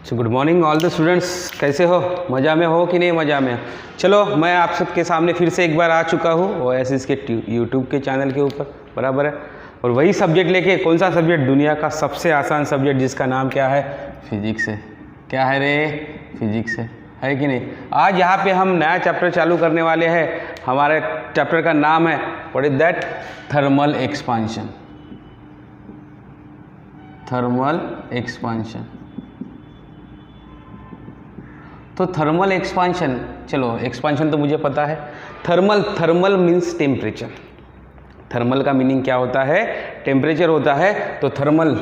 So good morning all the students, कैसे हो? मज़ा में हो कि नहीं मज़ा में? चलो मैं आप सबके सामने फिर से एक बार आ चुका हूँ ओएसिस के यूट्यूब के चैनल के ऊपर, बराबर है। और वही सब्जेक्ट लेके, कौन सा सब्जेक्ट? दुनिया का सबसे आसान सब्जेक्ट जिसका नाम क्या है? फिजिक्स है। क्या है रे? फिजिक्स है कि नहीं? आज यहाँ पे हम नया चैप्टर चालू करने वाले हैं। हमारे चैप्टर का नाम है what is that? Thermal expansion. Thermal expansion. तो थर्मल एक्सपांशन, चलो एक्सपांशन तो मुझे पता है। Thermal means temperature. थर्मल का मीनिंग क्या होता है? टेम्परेचर होता है। तो thermal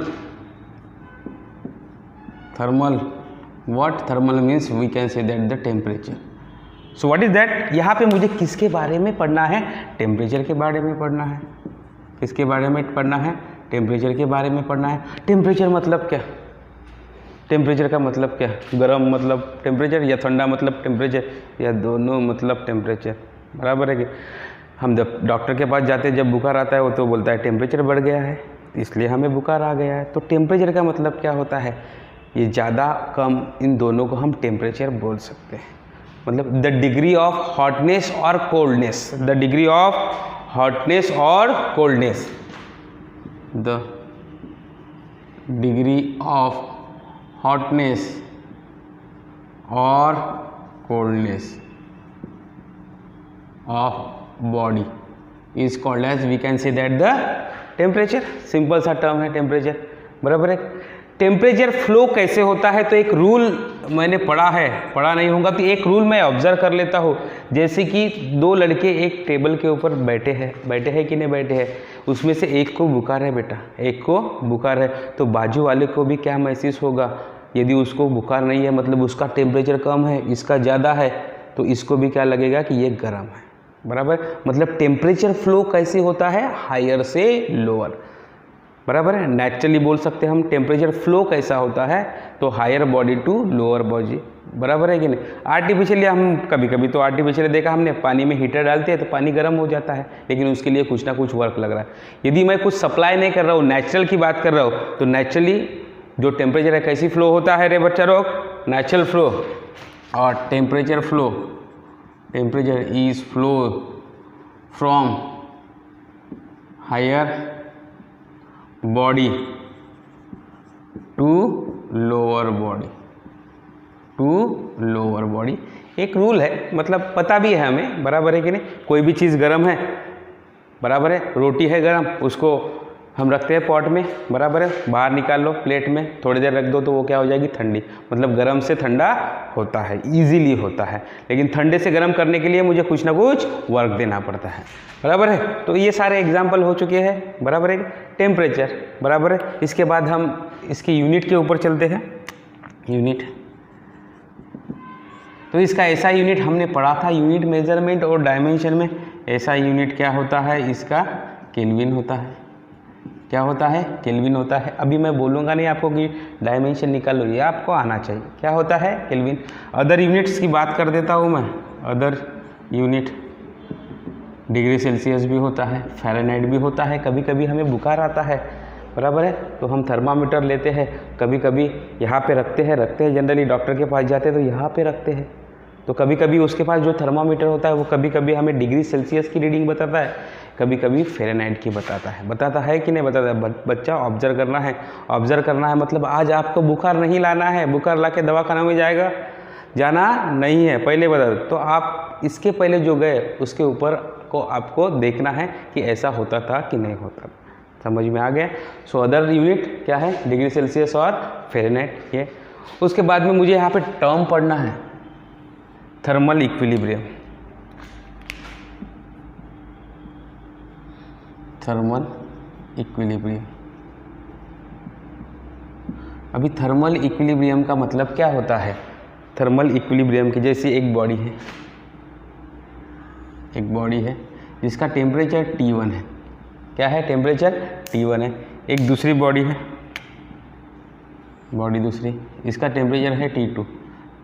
what? Thermal means we can say that the temperature. So what is that? यहाँ पे मुझे किसके बारे में पढ़ना है? टेम्परेचर के बारे में पढ़ना है। किसके बारे में पढ़ना है? टेम्परेचर के बारे में पढ़ना है। टेम्परेचर मतलब क्या? टेम्परेचर का मतलब क्या? गर्म मतलब टेम्परेचर, या ठंडा मतलब टेम्परेचर, या दोनों मतलब टेम्परेचर, बराबर है कि? हम जब डॉक्टर के पास जाते हैं, जब बुखार आता है वो तो बोलता है टेम्परेचर बढ़ गया है, इसलिए हमें बुखार आ गया है। तो टेम्परेचर का मतलब क्या होता है? ये ज़्यादा कम, इन दोनों को हम टेम्परेचर बोल सकते हैं। मतलब द डिग्री ऑफ हॉटनेस और coldness. The degree of hotness और coldness. The degree of hotness और coldness of body is called as, we can say that the temperature. Simple सा टर्म है टेम्परेचर, बराबर है। टेम्परेचर फ्लो कैसे होता है? तो एक रूल मैंने पढ़ा नहीं होगा तो एक रूल मैं ऑब्जर्व कर लेता हूँ। जैसे कि दो लड़के एक टेबल के ऊपर बैठे हैं कि नहीं बैठे हैं? उसमें से एक को बुखार है बेटा, एक को बुखार है, तो बाजू वाले को भी क्या महसूस होगा? यदि उसको बुखार नहीं है, मतलब उसका टेम्परेचर कम है, इसका ज़्यादा है, तो इसको भी क्या लगेगा कि ये गर्म है, बराबर। मतलब टेम्परेचर फ्लो कैसे होता है? हायर से लोअर, बराबर है। नेचुरली बोल सकते हैं हम टेम्परेचर फ्लो कैसा होता है, तो higher body to lower body, बराबर है कि नहीं? आर्टिफिशियली हम कभी तो आर्टिफिशियली देखा हमने, पानी में हीटर डालते हैं तो पानी गर्म हो जाता है, लेकिन उसके लिए कुछ ना कुछ वर्क लग रहा है। यदि मैं कुछ सप्लाई नहीं कर रहा हूँ, नेचुरल की बात कर रहा हूँ, तो नेचुरली जो टेम्परेचर है कैसी फ्लो होता है रे बच्चा लोग? Natural flow. और temperature flow, temperature is flow from higher body to lower body, एक रूल है, मतलब पता भी है हमें, बराबर है कि नहीं? कोई भी चीज़ गर्म है, बराबर है। रोटी है गर्म, उसको हम रखते हैं पॉट में, बराबर है। बाहर निकाल लो प्लेट में, थोड़ी देर रख दो तो वो क्या हो जाएगी? ठंडी। मतलब गर्म से ठंडा होता है, इजीली होता है। लेकिन ठंडे से गर्म करने के लिए मुझे कुछ ना कुछ वर्क देना पड़ता है, बराबर है। तो ये सारे एग्जाम्पल हो चुके हैं, बराबर है। टेम्परेचर, बराबर है। इसके बाद हम इसकी यूनिट के ऊपर चलते हैं। यूनिट, तो इसका ऐसा यूनिट हमने पढ़ा था, यूनिट मेजरमेंट और डायमेंशन में। ऐसा यूनिट क्या होता है? इसका केल्विन होता है। क्या होता है? केल्विन होता है। अभी मैं बोलूँगा नहीं आपको कि डायमेंशन निकालो, ये आपको आना चाहिए। क्या होता है? केल्विन। अदर यूनिट्स की बात कर देता हूँ मैं। अदर यूनिट, डिग्री सेल्सियस भी होता है, फ़ारेनहाइट भी होता है। कभी कभी हमें बुखार आता है, बराबर है, तो हम थर्मामीटर लेते हैं, कभी कभी यहाँ पे रखते हैं। जनरली डॉक्टर के पास जाते हैं तो यहाँ पे रखते हैं। तो कभी कभी उसके पास जो थर्मामीटर होता है वो कभी कभी हमें डिग्री सेल्सियस की रीडिंग बताता है, कभी कभी फ़ारेनहाइट की बताता है कि नहीं बताता है? बच्चा ऑब्जर्व करना है। ऑब्जर्व करना है मतलब आज आपको बुखार नहीं लाना है, बुखार ला के दवाखाना में जाना नहीं है, पहले बता दो। तो आप इसके पहले जो गए उसके ऊपर को आपको देखना है कि ऐसा होता था कि नहीं होता। समझ में आ गया? सो अदर यूनिट क्या है? डिग्री सेल्सियस और फ़ारेनहाइट। ये उसके बाद में मुझे यहाँ पे टर्म पढ़ना है, थर्मल इक्विलिब्रियम। Thermal equilibrium. अभी थर्मल इक्विलिब्रियम का मतलब क्या होता है? थर्मल इक्विलिब्रियम की जैसी एक बॉडी है, जिसका टेम्परेचर T1 है। क्या है? टेम्परेचर T1 है। एक दूसरी बॉडी है, दूसरी, इसका टेम्परेचर है T2।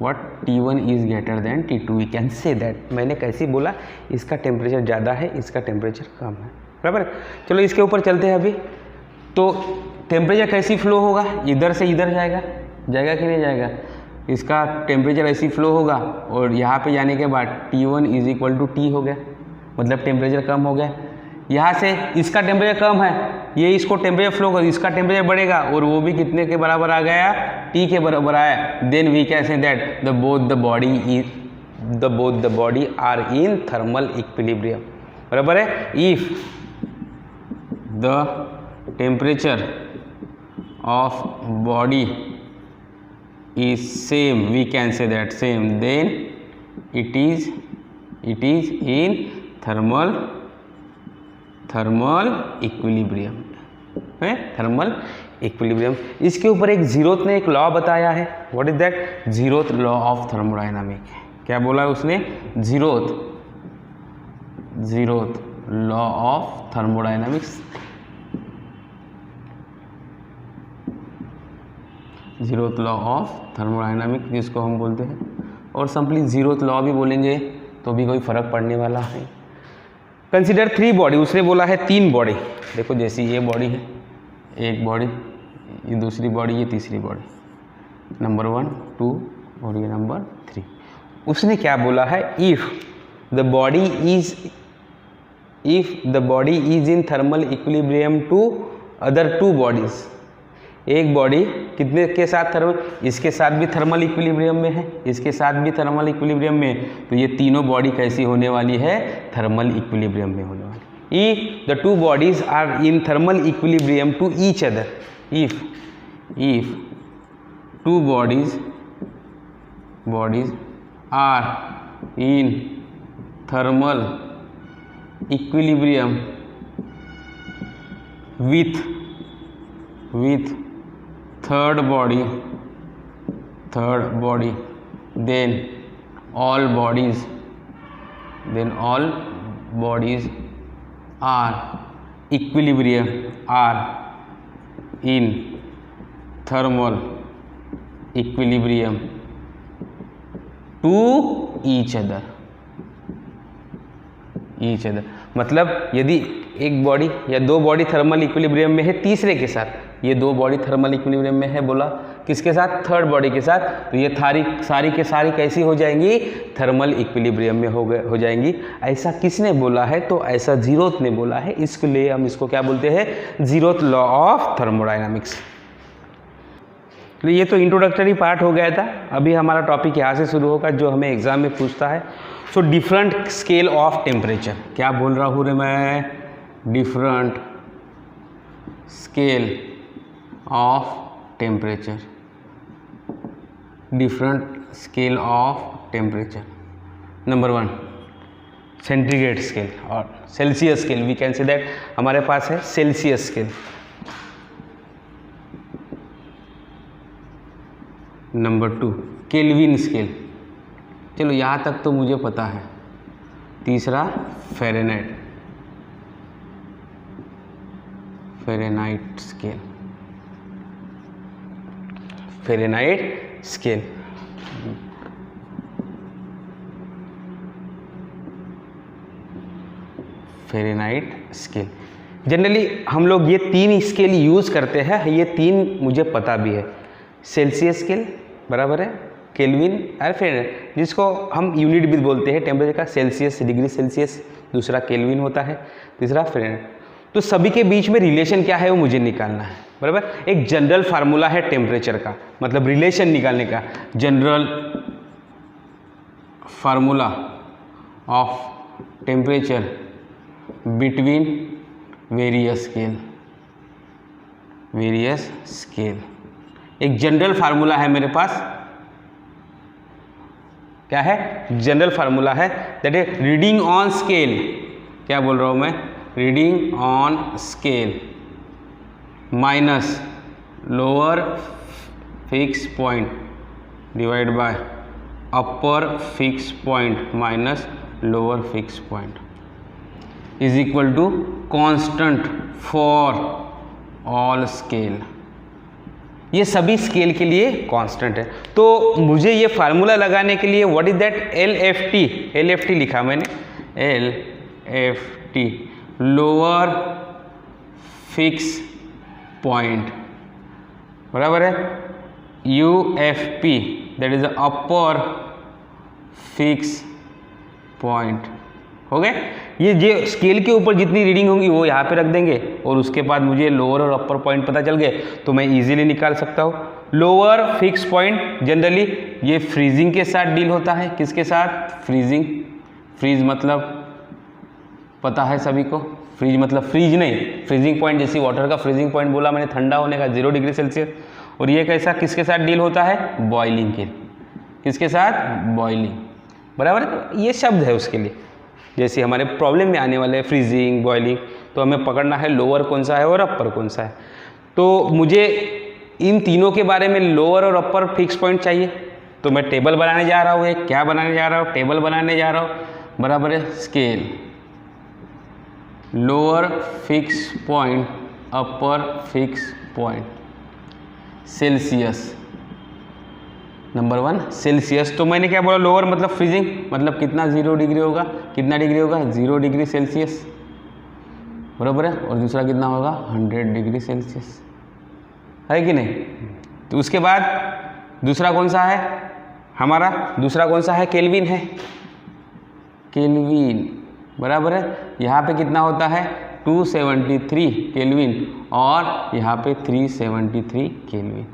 What? T1 is greater than T2, we can say that. मैंने कैसे बोला? इसका टेम्परेचर ज़्यादा है, इसका टेम्परेचर कम है, बराबर। चलो इसके ऊपर चलते हैं अभी। तो टेम्परेचर कैसी फ्लो होगा? इधर से इधर जाएगा, जाएगा कि नहीं जाएगा? इसका टेम्परेचर ऐसी फ्लो होगा और यहाँ पे जाने के बाद T1 is equal to T हो गया, मतलब टेम्परेचर कम हो गया। यहाँ से इसका टेम्परेचर कम है, ये इसको टेम्परेचर फ्लो कर, इसका टेम्परेचर बढ़ेगा और वो भी कितने के बराबर आ गया? टी के बराबर आया। Then we can say that both the body are in thermal equilibrium, बराबर है। If the temperature of body is same, we can say that same, then it is in thermal equilibrium है, thermal equilibrium. इसके ऊपर एक zeroth ने एक law बताया है। What is that? Zeroth law of thermodynamic. क्या बोला है उसने? Zeroth law of thermodynamics, zeroth law of thermodynamic जिसको हम बोलते हैं, और सिंपली जीरोथ लॉ भी बोलेंगे तो भी कोई फर्क पड़ने वाला है। कंसिडर 3 बॉडी, उसने बोला है 3 बॉडी। देखो जैसी ये बॉडी है, एक बॉडी, ये दूसरी बॉडी, ये तीसरी बॉडी, नंबर 1, 2 और ये नंबर 3। उसने क्या बोला है? If the body is in thermal equilibrium to other 2 bodies. एक बॉडी कितने के साथ थर्मल, इसके साथ भी थर्मल इक्विलिब्रियम में है, इसके साथ भी थर्मल इक्विलिब्रियम में, तो ये तीनों बॉडी कैसी होने वाली है? थर्मल इक्विलिब्रियम में होने वाली। If the 2 bodies are in thermal equilibrium to each other, if 2 bodies are in thermal equilibrium with third body, then all bodies are in thermal equilibrium to each other। मतलब यदि एक body या 2 body thermal equilibrium में है तीसरे के साथ, ये 2 बॉडी थर्मल इक्विलिब्रियम में है, बोला किसके साथ? थर्ड बॉडी के साथ, तो ये सारी के सारी कैसी हो जाएंगी? थर्मल इक्विलिब्रियम में हो जाएंगी। ऐसा किसने बोला है? तो ऐसा जीरोथ ने बोला है। इसके लिए हम इसको क्या बोलते हैं? Zeroth law of thermodynamics. तो ये तो इंट्रोडक्टरी पार्ट हो गया था। अभी हमारा टॉपिक यहाँ से शुरू होगा जो हमें एग्जाम में पूछता है। So different scale of temperature, क्या बोल रहा हूँ रे मैं? Different scale of temperature, number 1 centigrade scale और Celsius scale, we can say that हमारे पास है Celsius scale. Number 2 Kelvin scale, चलो यहाँ तक तो मुझे पता है। तीसरा Fahrenheit scale, Fahrenheit scale. Generally हम लोग ये 3 स्केल यूज़ करते हैं, ये 3 मुझे पता भी है। सेल्सियस स्केल बराबर है केल्विन और फ़ारेनहाइट, जिसको हम यूनिट भी बोलते हैं टेम्परेचर का, सेल्सियस डिग्री सेल्सियस, दूसरा केल्विन होता है, तीसरा फ़ारेनहाइट। तो सभी के बीच में रिलेशन क्या है वो मुझे निकालना है, बराबर। एक जनरल फार्मूला है टेम्परेचर का, मतलब रिलेशन निकालने का। General formula of temperature between various scale, एक जनरल फार्मूला है मेरे पास। क्या है? जनरल फार्मूला है, that is reading on scale. क्या बोल रहा हूँ मैं? Reading on scale minus lower fix point divide by upper fix point minus lower fix point is equal to constant for all scale. ये सभी स्केल के लिए कांस्टेंट है। तो मुझे ये फार्मूला लगाने के लिए व्हाट इज दैट? LFT लिखा मैंने, LFT लोअर फिक्स पॉइंट, बराबर है UFP that is upper fix point. हो गए। ये स्केल के ऊपर जितनी रीडिंग होंगी वो यहाँ पे रख देंगे और उसके बाद मुझे लोअर और अपर पॉइंट पता चल गए तो मैं इजीली निकाल सकता हूँ। लोअर फिक्स पॉइंट जनरली ये फ्रीजिंग के साथ डील होता है। किसके साथ? फ्रीजिंग। फ्रीज मतलब पता है सभी को, फ्रीज मतलब फ्रीज नहीं, फ्रीजिंग पॉइंट जैसे वाटर का फ्रीजिंग पॉइंट बोला मैंने, ठंडा होने का 0 डिग्री सेल्सियस। और ये कैसा किसके साथ डील होता है? बॉइलिंग के। किसके साथ? बॉइलिंग। बराबर है। ये शब्द है उसके लिए, जैसे हमारे प्रॉब्लम में आने वाले फ्रीजिंग बॉइलिंग, तो हमें पकड़ना है लोअर कौन सा है और अपर कौन सा है। तो मुझे इन तीनों के बारे में लोअर और अपर फिक्स पॉइंट चाहिए, तो मैं टेबल बनाने जा रहा हूँ। एक क्या बनाने जा रहा हूँ? टेबल बनाने जा रहा हूँ। बराबर है। स्केल, लोअर फिक्स पॉइंट, अपर fix point, Celsius. Number 1 Celsius. तो मैंने क्या बोला? लोअर मतलब फ्रीजिंग, मतलब कितना? 0 डिग्री होगा। कितना डिग्री होगा? 0 डिग्री सेल्सियस। बराबर है। और दूसरा कितना होगा? 100 डिग्री सेल्सियस। है कि नहीं? तो उसके बाद दूसरा कौन सा है हमारा? दूसरा कौन सा है? केल्विन है। केल्विन। बराबर है। यहाँ पे कितना होता है? 273 केल्विन और यहाँ पे 373 केल्विन।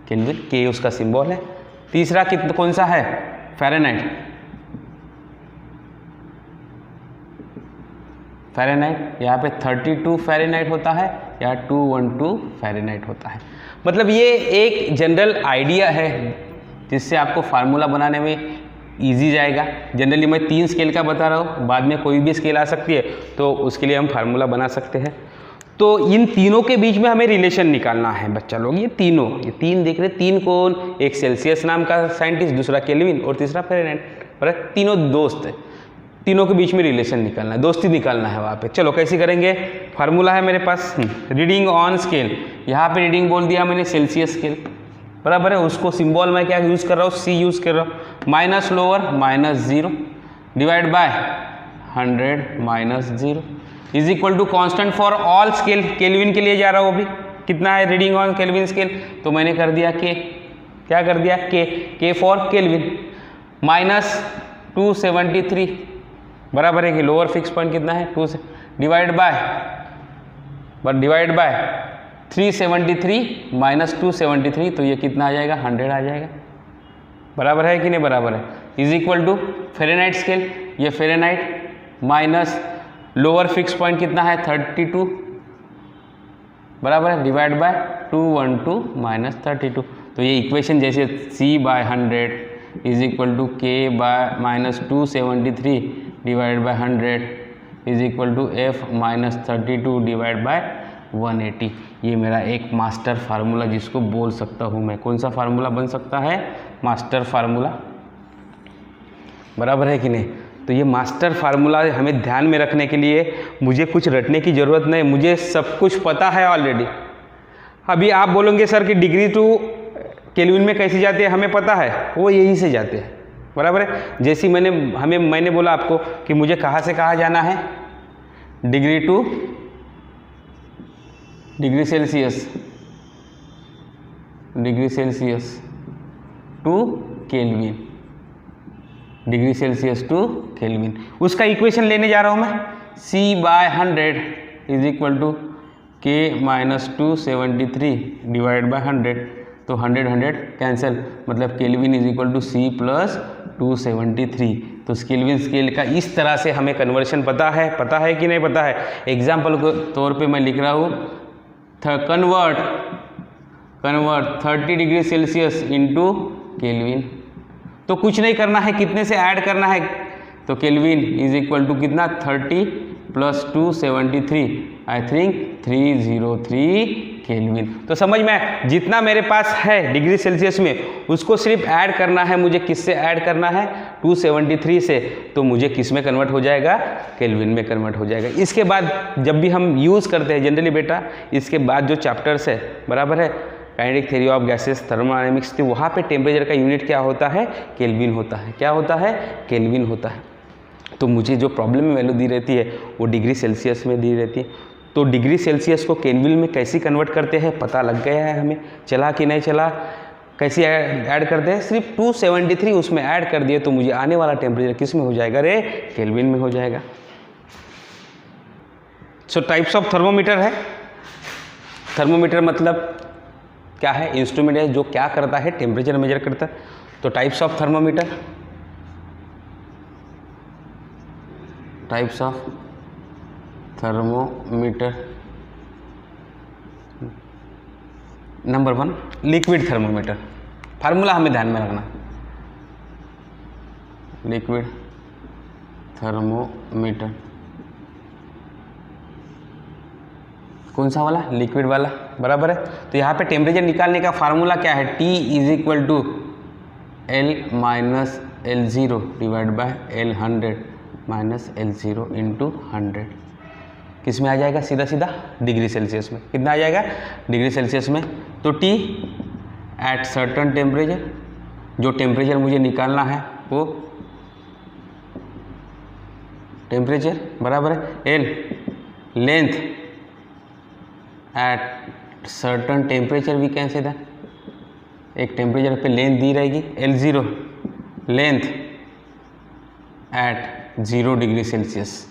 केल्विन के उसका सिंबल है। तीसरा कितना कौन सा है? फ़ारेनहाइट। फ़ारेनहाइट यहाँ पे 32 फ़ारेनहाइट होता है या 212 फ़ारेनहाइट होता है। मतलब ये एक जनरल आइडिया है जिससे आपको फार्मूला बनाने में इजी जाएगा। जनरली मैं 3 स्केल का बता रहा हूँ, बाद में कोई भी स्केल आ सकती है तो उसके लिए हम फार्मूला बना सकते हैं। तो इन तीनों के बीच में हमें रिलेशन निकालना है बच्चा लोग। ये तीन देख रहे, 3 कौन? एक सेल्सियस नाम का साइंटिस्ट, दूसरा केल्विन और तीसरा फ़ारेनहाइट। पर तीनों दोस्त है, तीनों के बीच में रिलेशन निकालना है, दोस्ती निकालना है वहाँ पे। चलो कैसे करेंगे? फार्मूला है मेरे पास, रीडिंग ऑन स्केल। यहाँ पे रीडिंग बोल दिया मैंने सेल्सियस स्केल। बराबर है। उसको सिंबल मैं क्या यूज़ कर रहा हूँ? C यूज़ कर रहा हूँ। Minus lower -0 divide by 100 -0 is equal to constant for all scale. Kelvin के लिए जा रहा हूँ अभी। कितना है रीडिंग ऑन केल्विन स्केल? तो मैंने कर दिया K। क्या कर दिया? K for kelvin minus 273। बराबर है कि लोअर फिक्स पॉइंट कितना है? 2 से डिवाइड बाय 373 माइनस 273, तो ये कितना आ जाएगा? 100 आ जाएगा। बराबर है कि नहीं? बराबर है। Is equal to Fahrenheit scale, ये Fahrenheit minus lower fix point कितना है? 32। बराबर है। Divide by 212 minus 32। तो ये इक्वेशन जैसे C/100 is equal to K by minus 273 divide by 100 is equal to F minus 32 divide by 180। ये मेरा एक मास्टर फार्मूला जिसको बोल सकता हूँ मैं। कौन सा फार्मूला बन सकता है? Master formula. बराबर है कि नहीं? तो ये मास्टर फार्मूला हमें ध्यान में रखने के लिए मुझे कुछ रटने की ज़रूरत नहीं, मुझे सब कुछ पता है ऑलरेडी। अभी आप बोलोगे सर कि डिग्री टू केल्विन में कैसे जाते हैं? हमें पता है, वो यहीं से जाते हैं। बराबर है। जैसे मैंने बोला आपको कि मुझे कहाँ से कहाँ जाना है? Degree to degree Celsius to Kelvin, degree Celsius to Kelvin. उसका इक्वेशन लेने जा रहा हूँ मैं। C/100 is equal to K minus 273 divide by 100। तो 100 कैंसिल, मतलब Kelvin is equal to C plus 273। तो केल्विन स्केल का इस तरह से हमें कन्वर्शन पता है कि नहीं पता है? एग्जाम्पल के तौर पे मैं लिख रहा हूँ convert 30 degree Celsius into kelvin. तो कुछ नहीं करना है, कितने से ऐड करना है? तो केल्विन इज इक्वल टू कितना? 30 प्लस 273, आई थिंक 303 केल्विन। तो समझ में, जितना मेरे पास है डिग्री सेल्सियस में उसको सिर्फ ऐड करना है। मुझे किससे ऐड करना है? 273 से। तो मुझे किस में कन्वर्ट हो जाएगा? केल्विन में कन्वर्ट हो जाएगा। इसके बाद जब भी हम यूज़ करते हैं जनरली बेटा, इसके बाद जो चैप्टर्स है, बराबर है, kinetic theory of gases, thermodynamics, तो वहाँ पे टेम्परेचर का यूनिट क्या होता है? केल्विन होता है। क्या होता है? केल्विन होता है। तो मुझे जो प्रॉब्लम में वैल्यू दी रहती है वो डिग्री सेल्सियस में दी रहती है। तो डिग्री सेल्सियस को केल्विन में कैसे कन्वर्ट करते हैं पता लग गया है हमें, चला कि नहीं चला? कैसे ऐड करते हैं, सिर्फ 273 उसमें ऐड कर दिए तो मुझे आने वाला टेम्परेचर किस में हो जाएगा रे, केल्विन में हो जाएगा। सो टाइप्स ऑफ थर्मोमीटर है। थर्मोमीटर मतलब क्या है, इंस्ट्रूमेंट है जो क्या करता है, टेम्परेचर मेजर करता है। तो types of thermometer, types of thermometer, number 1 liquid thermometer. Formula हमें ध्यान में रखना, लिक्विड थर्मोमीटर कौन सा वाला, लिक्विड वाला, बराबर है। तो यहाँ पे टेम्परेचर निकालने का फार्मूला क्या है, T is equal to L minus L0 divide by L100 minus L0 into 100। किस में आ जाएगा, सीधा सीधा डिग्री सेल्सियस में। कितना आ जाएगा, डिग्री सेल्सियस में। तो T एट सर्टन टेम्परेचर, जो टेम्परेचर मुझे निकालना है वो टेम्परेचर बराबर है L length at certain temperature, we can say that, एक टेम्परेचर पे लेंथ दी रहेगी L0 length at 0 degree Celsius,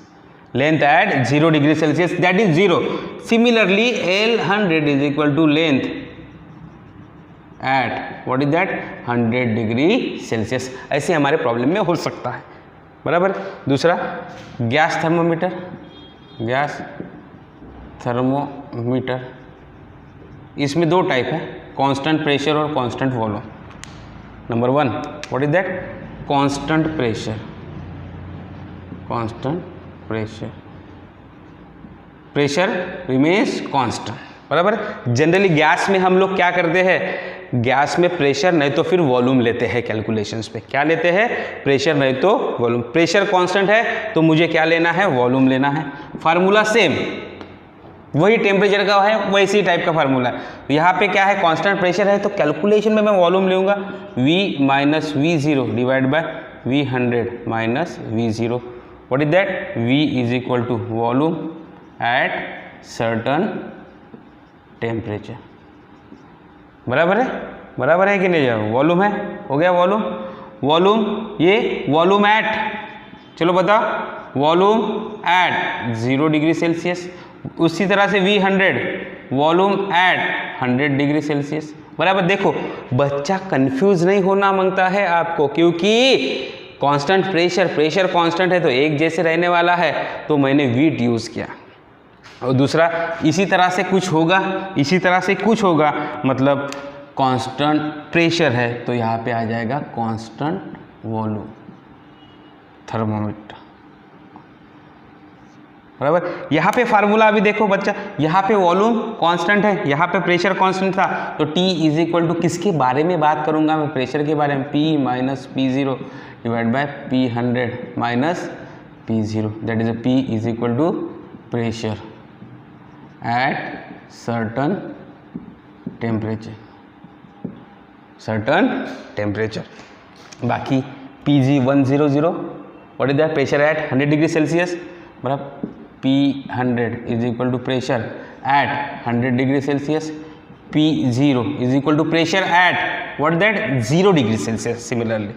length at 0 degree Celsius that is 0। Similarly L100 is equal to length at what is that 100 degree Celsius. ऐसे हमारे problem में हो सकता है, बराबर। दूसरा गैस थर्मोमीटर, गैस थर्मोमीटर, इसमें दो टाइप है, कांस्टेंट प्रेशर और constant volume. Number 1 what is that, constant pressure, constant pressure, pressure remains constant, बराबर। जनरली गैस में हम लोग क्या करते हैं, गैस में प्रेशर नहीं तो फिर वॉल्यूम लेते हैं कैलकुलेशंस पे। क्या लेते हैं, प्रेशर नहीं तो वॉल्यूम। प्रेशर कांस्टेंट है तो मुझे क्या लेना है, वॉल्यूम लेना है। फार्मूला सेम, वही टेम्परेचर का है, वैसी टाइप का फार्मूला है। तो यहाँ पे क्या है, कांस्टेंट प्रेशर है तो कैलकुलेशन में मैं वॉल्यूम लूँगा, V minus V0 divide by V100 minus V0। What is that, V is equal to volume at certain temperature, बराबर है, बराबर है कि नहीं, जाओ वॉल्यूम है, हो गया वॉल्यूम। वॉल्यूम ये वॉल्यूम एट, चलो बताओ, वॉल्यूम एट 0 डिग्री सेल्सियस। उसी तरह से V100 volume at 100 degree Celsius, बराबर। देखो बच्चा कंफ्यूज नहीं होना मांगता है आपको, क्योंकि कांस्टेंट प्रेशर, प्रेशर कांस्टेंट है तो एक जैसे रहने वाला है, तो मैंने वीट यूज़ किया। और दूसरा इसी तरह से कुछ होगा, इसी तरह से कुछ होगा, मतलब कांस्टेंट प्रेशर है तो यहाँ पे आ जाएगा कांस्टेंट वॉल्यूम थर्मोमीटर, बराबर। यहाँ पे फार्मूला अभी देखो बच्चा, यहाँ पे वॉल्यूम कांस्टेंट है, यहाँ पे प्रेशर कांस्टेंट था, तो T इज इक्वल टू किसके बारे में बात करूँगा मैं, प्रेशर के बारे में, P minus P0 divide by P100 minus P0, that is P is equal to pressure at certain temperature, certain temperature. बाकी Pg100 what is that, pressure at 100 degree Celsius, बराबर। P100 is equal to pressure at 100 degree Celsius, P0 is equal to pressure at what that 0 degree Celsius. Similarly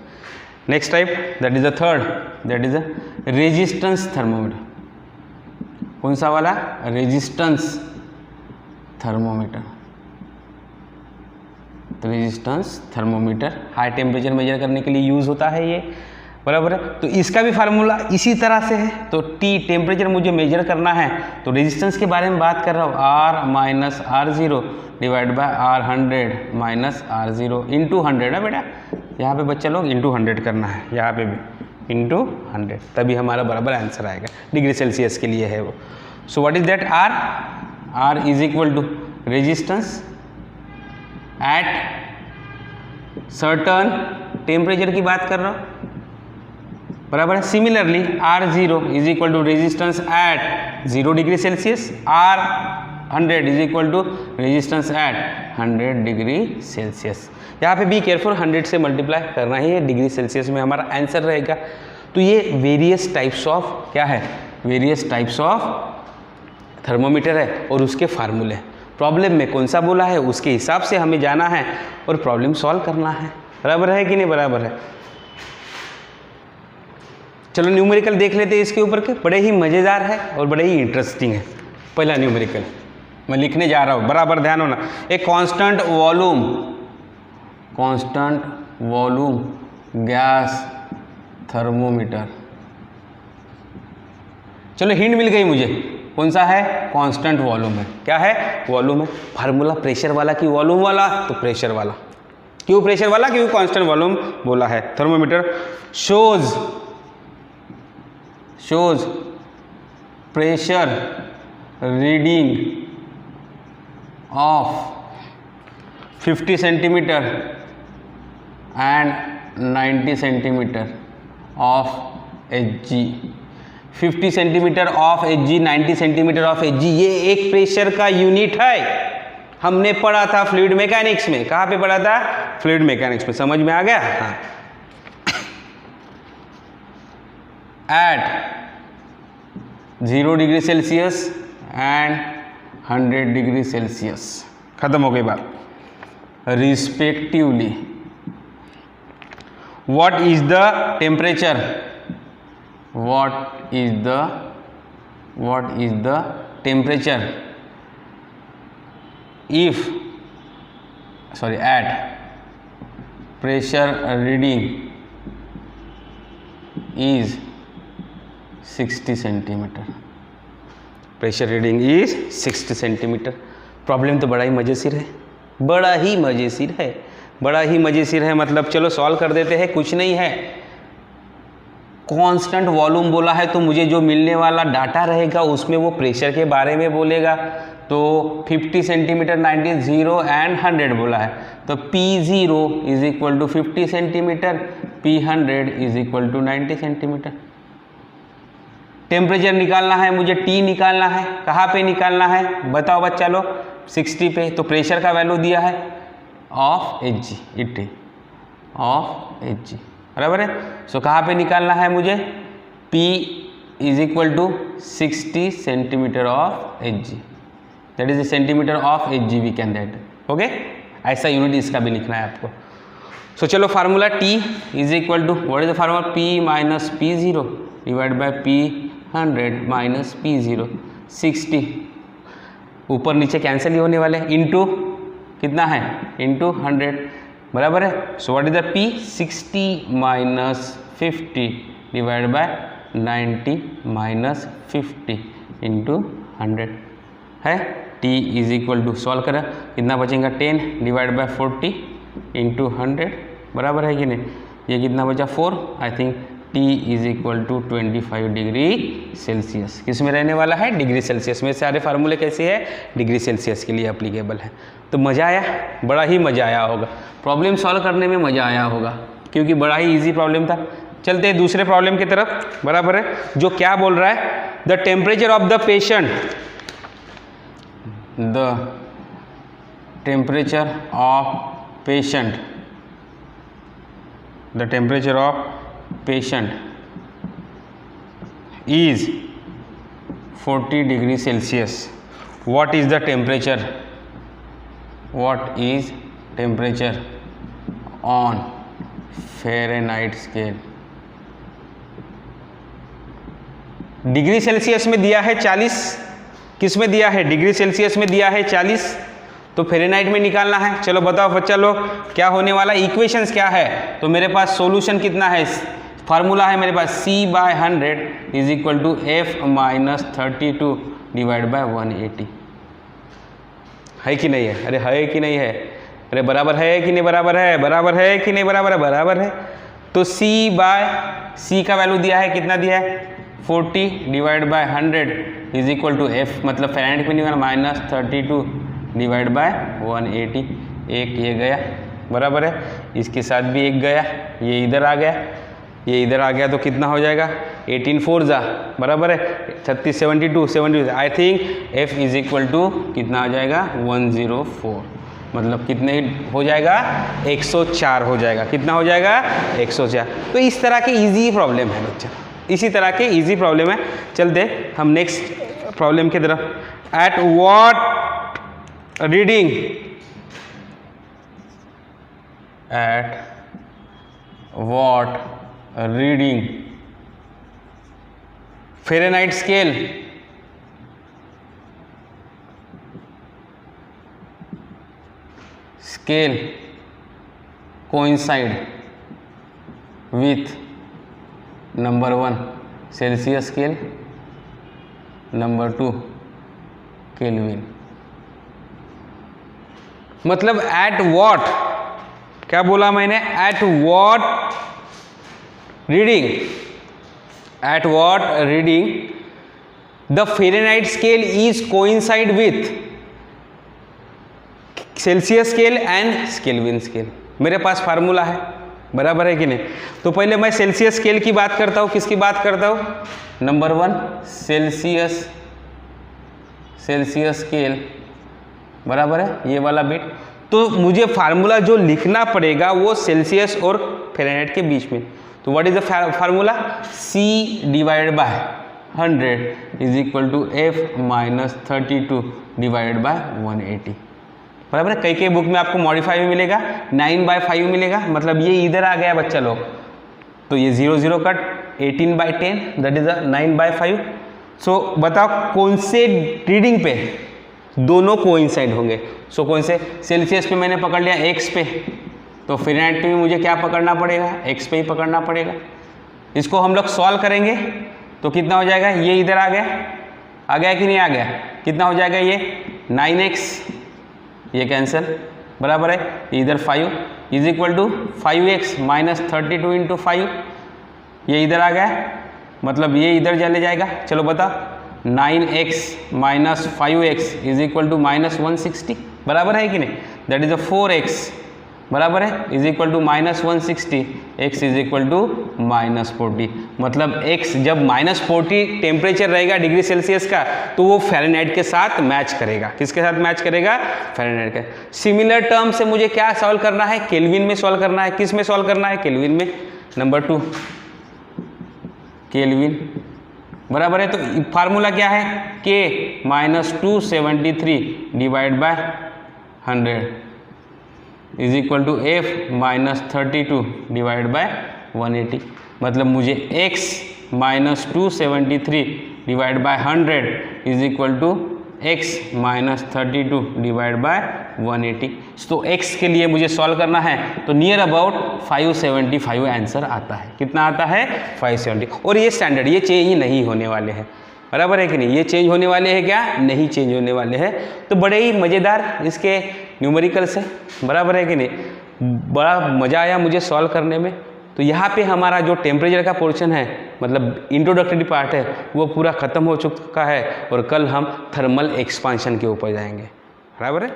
next type, that is the third, that is the resistance thermometer. कौन सा वाला, resistance thermometer. तो resistance thermometer high temperature measure करने के लिए use होता है ये, बराबर है। तो इसका भी फार्मूला इसी तरह से है। तो T टेम्परेचर मुझे मेजर करना है, तो रेजिस्टेंस के बारे में बात कर रहा हूँ, R minus R0 divide by R100 minus R0 into 100 है बेटा। यहाँ पे बच्चा लोग इंटू 100 करना है, यहाँ पे भी इंटू 100, तभी हमारा बराबर आंसर आएगा। डिग्री सेल्सियस के लिए है वो। So what is that, R is equal to resistance at certain temperature की बात कर रहा हूँ, बराबर है। Similarly R0 is equal to resistance at 0 degree Celsius, R100 is equal to resistance at 100 degree Celsius. यहाँ पे बी केयरफुल, 100 से मल्टीप्लाई करना ही है, डिग्री सेल्सियस में हमारा आंसर रहेगा। तो ये वेरियस टाइप्स ऑफ क्या है, वेरियस टाइप्स ऑफ थर्मोमीटर है और उसके फार्मूले। प्रॉब्लम में कौन सा बोला है उसके हिसाब से हमें जाना है और प्रॉब्लम सॉल्व करना है। बराबर है कि नहीं बराबर है? चलो न्यूमेरिकल देख लेते हैं इसके ऊपर के, बड़े ही मज़ेदार है और बड़े ही इंटरेस्टिंग है। पहला न्यूमेरिकल मैं लिखने जा रहा हूँ, बराबर ध्यान होना। एक कांस्टेंट वॉल्यूम गैस थर्मोमीटर। चलो हिंट मिल गई मुझे, कौन सा है? कांस्टेंट वॉल्यूम है। क्या है? वॉल्यूम है। फार्मूला प्रेशर वाला कि वॉल्यूम वाला? तो प्रेशर वाला। क्यों प्रेशर वाला? क्योंकि कांस्टेंट वॉल्यूम बोला है। Thermometer shows pressure reading of 50 centimetre and 90 centimetre of Hg। 50 centimetre of Hg, 90 centimetre of Hg, ये एक प्रेशर का यूनिट है। हमने पढ़ा था फ्लूइड मैकेनिक्स में। कहाँ पे पढ़ा था? फ्लूइड मैकेनिक्स में। समझ में आ गया? हाँ। At 0 degree Celsius and 100 degree Celsius, खत्म हो गई बात। Respectively what is the temperature? what is the temperature at pressure reading is 60 centimetre. Pressure reading is 60 centimetre. Problem तो बड़ा ही मजेदार है, बड़ा ही मजेदार है। मतलब चलो सॉल्व कर देते हैं, कुछ नहीं है। कांस्टेंट वॉल्यूम बोला है तो मुझे जो मिलने वाला डाटा रहेगा उसमें वो प्रेशर के बारे में बोलेगा। तो 50 सेंटीमीटर, 90, 0 एंड 100 बोला है, तो P0 is equal to 50 centimetre, P100 is equal to 90 centimetre. Temperature निकालना है मुझे, T निकालना है। कहाँ पे निकालना है बताओ बच्चा लोग? 60 पे। तो प्रेशर का वैल्यू दिया है of Hg, it of Hg, बराबर है। सो कहाँ पे निकालना है मुझे? P is equal to 60 centimetre of Hg, that is centimetre of Hg we can that. Okay, ऐसा यूनिट इसका भी लिखना है आपको। सो चलो formula T is equal to what is the formula? P minus P0 divide by P100 minus P0। 60 ऊपर नीचे cancel ही होने वाले, इंटू कितना है? इंटू 100, बराबर है। So what is the P? 60 minus 50 divide by 90 minus 50 into 100 है। T is equal to, solve करें कितना बचेगा? 10 डिवाइड बाय 40 इंटू 100, बराबर है कि नहीं? ये कितना बचा? 4। I think T is equal to 25 degree Celsius. किस में रहने वाला है? डिग्री सेल्सियस में। सारे फार्मूले कैसे है? डिग्री सेल्सियस के लिए अप्लीकेबल है। तो मज़ा आया, बड़ा ही मज़ा आया होगा। प्रॉब्लम सॉल्व करने में मज़ा आया होगा क्योंकि बड़ा ही इजी प्रॉब्लम था। चलते हैं दूसरे प्रॉब्लम की तरफ, बराबर है। जो क्या बोल रहा है? The temperature of the patient, the temperature of patient, the temperature of patient is 40 degree Celsius. What is the temperature? What is temperature on Fahrenheit scale? Degree Celsius में दिया है 40, किस में दिया है? डिग्री सेल्सियस में दिया है 40, तो फ़ारेनहाइट में निकालना है। चलो बताओ बच्चा लोग क्या होने वाला? इक्वेशंस क्या है? तो मेरे पास सॉल्यूशन कितना है? फार्मूला है मेरे पास C/100 is equal to F minus 32 divide by 180। है कि नहीं है? अरे है कि नहीं है? अरे बराबर है कि नहीं बराबर है? बराबर है कि नहीं बराबर है? बराबर है। तो C का वैल्यू दिया है, कितना दिया है? 40 divide by 100 is equal to F, मतलब फ़ारेनहाइट में निकालना, माइनस 32 डिवाइड बाय 180। एक ये गया, बराबर है। इसके साथ भी एक गया, ये इधर आ गया, ये इधर आ गया, तो कितना हो जाएगा? 18 4 जा, बराबर है 36, 72, I think F is equal to कितना आ जाएगा? 104, मतलब कितने हो जाएगा? 104 हो जाएगा। कितना हो जाएगा? 104। तो इस तरह के इजी प्रॉब्लम है बच्चा, इसी तरह के इजी प्रॉब्लम है। चलते हम नेक्स्ट प्रॉब्लम की तरफ। Reading at what reading Fahrenheit scale coincide with number 1 Celsius scale, number 2 kelvin. मतलब एट व्हाट, क्या बोला मैंने, at what reading, at what reading the Fahrenheit scale is coincide with Celsius scale and kelvin scale. मेरे पास formula है, बराबर है कि नहीं। तो पहले मैं सेल्सियस स्केल की बात करता हूँ, किसकी बात करता हूँ, नंबर 1 सेल्सियस स्केल, बराबर है ये वाला बिट। तो मुझे फार्मूला जो लिखना पड़ेगा वो सेल्सियस और फ़ारेनहाइट के बीच में। तो what is the formula, C divided by 100 is equal to F minus 32 divided by 180, बराबर है। कई बुक में आपको मॉडिफाई भी मिलेगा, 9/5 मिलेगा, मतलब ये इधर आ गया बच्चा लोग, तो ये 0 0 कट 18/10 दैट इज 9/5। सो बताओ कौन से रीडिंग पे दोनों कोइंसाइड होंगे। सो कौन से, सेल्सियस पे मैंने पकड़ लिया x पे, तो फ़ारेनहाइट पे भी मुझे क्या पकड़ना पड़ेगा, x पे ही पकड़ना पड़ेगा। इसको हम लोग सॉल्व करेंगे तो कितना हो जाएगा, ये इधर आ गया कि नहीं आ गया, कितना हो जाएगा ये 9x, ये कैंसिल, बराबर है, इधर 5 is equal to 5x minus 32 into 5, ये इधर आ गया, मतलब ये इधर चले जाएगा। चलो बता, 9x minus 5x is equal to minus 160, बराबर है कि नहीं, दैट इज 4x, बराबर है, is equal to minus 160, x is equal to minus 40। मतलब x जब माइनस 40 टेम्परेचर रहेगा डिग्री सेल्सियस का, तो वो फ़ारेनहाइट के साथ मैच करेगा। किसके साथ मैच करेगा, फ़ारेनहाइट के। सिमिलर टर्म से मुझे क्या सॉल्व करना है, केल्विन में सॉल्व करना है। किस में सॉल्व करना है, केल्विन में, नंबर 2 केल्विन, बराबर है। तो फार्मूला क्या है, K minus 273 divide by 100 is equal to F minus 32 divide by 180। मतलब मुझे x minus 273 divide by 100 is equal to x minus 32 divide by 180। तो x के लिए मुझे सॉल्व करना है, तो नियर अबाउट 575 आंसर आता है। कितना आता है, 570। और ये स्टैंडर्ड, ये चेंज नहीं होने वाले हैं, बराबर है कि नहीं, ये चेंज होने वाले हैं क्या, नहीं चेंज होने वाले हैं। तो बड़े ही मज़ेदार इसके न्यूमेरिकल से, बराबर है कि नहीं, बड़ा मज़ा आया मुझे सॉल्व करने में। तो यहाँ पे हमारा जो टेम्परेचर का पोर्शन है, मतलब इंट्रोडक्टरी पार्ट है, वो पूरा ख़त्म हो चुका है, और कल हम थर्मल एक्सपांशन के ऊपर जाएंगे, बराबर है।